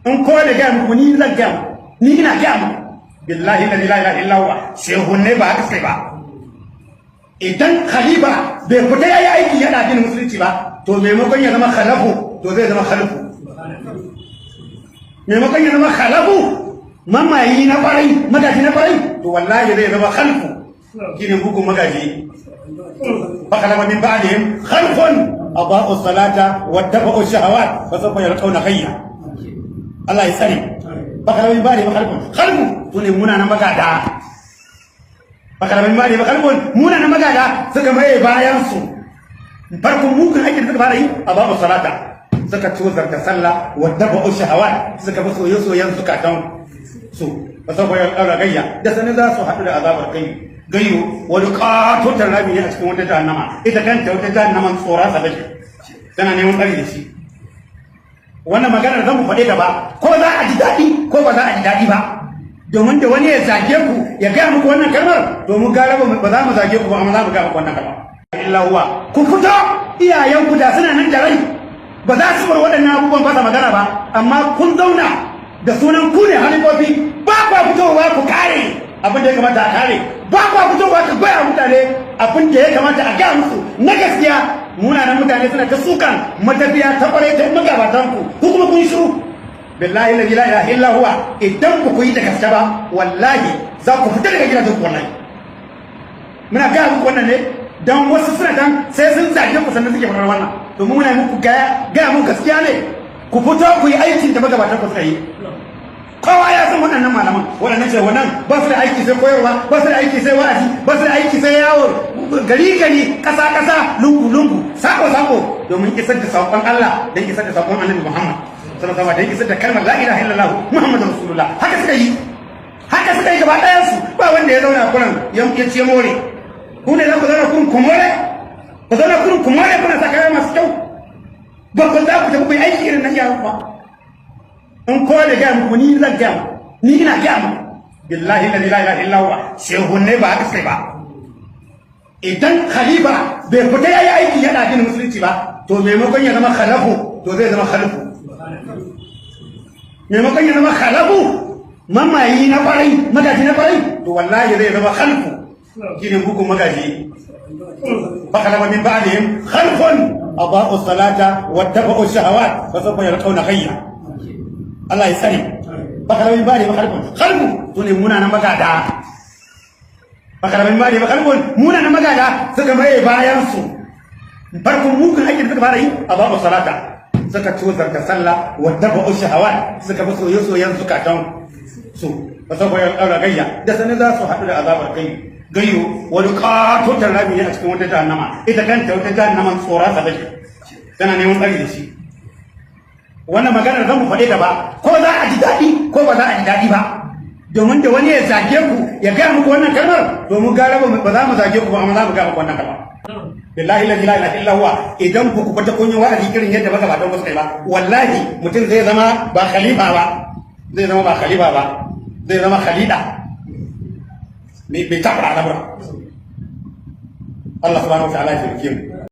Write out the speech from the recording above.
in ko da ga muku ni zan ga ni ina ga mu billahi la ilaha illa huwa shehunne ba haka sai ba idan khalifa bai fita yayi aiki yana addinin musulunci ba to maimakon ya zama khalafu to zai zama khalifu maimakon ya zama khalafu mamayi na farai magaji na farai to wallahi zai zama khalifu shine bugun magaji فخلف من بعدهم خلف أضاءوا الصلاة واتبعوا الشهوات فسوف يلقون غيا الله يسلم فخلف من بعدهم خلف تنمونا نمغادا فخلف من بعدهم خلف مونا نمغادا suka maye bayan su farkon mugun aikin da suka fara yi أضاءوا الصلاة suka tuzar da sallah واتبعوا الشهوات suka bi soyayyen zukatan su فسوف يلقون غيا da sanin za su haɗu da azabar kai gayyo wani katotar rami ne a cikin wata jahannama ita kanta wata jahannaman tsoron sa take tana neman tsari da shi wannan maganar zan mu faɗe ta ba ko za a ji daɗi ko ba za a ji daɗi ba domin da wani ya zage ku ya gaya muku wannan kalmar domin gara ba za mu zage ku ba amma za mu gaya muku wannan kalmar illa huwa ku fito iyayenku da suna nan da rai ba za su bar waɗannan abubuwan ba sa magana ba amma kun zauna da sunan ku ne halifofi ba kwa fitowa ku kare abin da ya kamata a kare ba kwa fitowa ka goya mutane abin da ya kamata a gaya musu na gaskiya munanan mutane suna ta sukan matafiya ta kwarai ta magabatan ku kuma kun shiru billahi la ilaha illa huwa idan ku yi da gaske ba wallahi za ku fita daga gidajen ku wallahi muna gaya muku wannan ne dan wasu suna dan sai sun zage ku sannan suke faɗar wannan domin muna muku gaya muku gaskiya ne ku fito ku yi aikin da magabatan ku suka yi kowa ya san waɗannan malaman waɗannan ce wannan ba su da aiki sai koyarwa ba su da aiki sai wa'azi ba su da aiki sai yawo gari ƙasa lungu sako domin isar da saƙon Allah don isar da saƙon Annabi Muhammad sallallahu alaihi wasallam don isar da kalmar la ilaha illallah Muhammadur Rasulullah haka suka yi gaba ɗayan su ba wanda ya zauna kuran ya ce more ku ne za ku zauna kurin kumore ku zauna kurin kumore kuna sa kaya masu kyau ba ku za ku tafi ku yi aiki irin na yaro ba in ko da ga muku ni zan ga ni ina ga mu billahi la ilaha illa huwa shehunne ba haka sai ba idan khalifa bai fita yayi aiki yana addinin musulunci ba to maimakon ya zama khalafu to zai zama khalifu maimakon ya zama khalafu mamayi na farai magaji na farai to wallahi zai zama khalifu shine bugun magaji فخلف من بعدهم خلف أضاءوا الصلاة واتبعوا الشهوات فسوف يلقون غيا Allah ya sani bakaramin bari bakalbun tuni muna nan magada bakaramin bari bakalbun muna nan magada suka maye bayan su farkon mugun aikin da suka fara yi a babu salata suka tuzar da sallah wa dabu shahawat suka bi soyayyen zukatan su ba sa koyar daura gayya da sanin za su haɗu da azabar kai gayyo wani katotar rami ne a cikin wata jahannama ita kanta wata jahannaman tsoron sa take tana neman tsari da shi wannan maganar zan mu faɗe ta ba ko za a ji daɗi ko ba za a ji daɗi ba domin da wani ya zage ku ya gaya muku wannan kalmar domin gara ba za mu zage ku ba amma za mu gaya muku wannan kalmar billahi la ilaha illa huwa idan ku kwata kun yi wa'azi irin yadda baka ba don wasu kai ba wallahi mutum zai zama ba khalifa ba zai zama khalida mai tabra al'amura Allah subhanahu wa ta'ala ya firke mu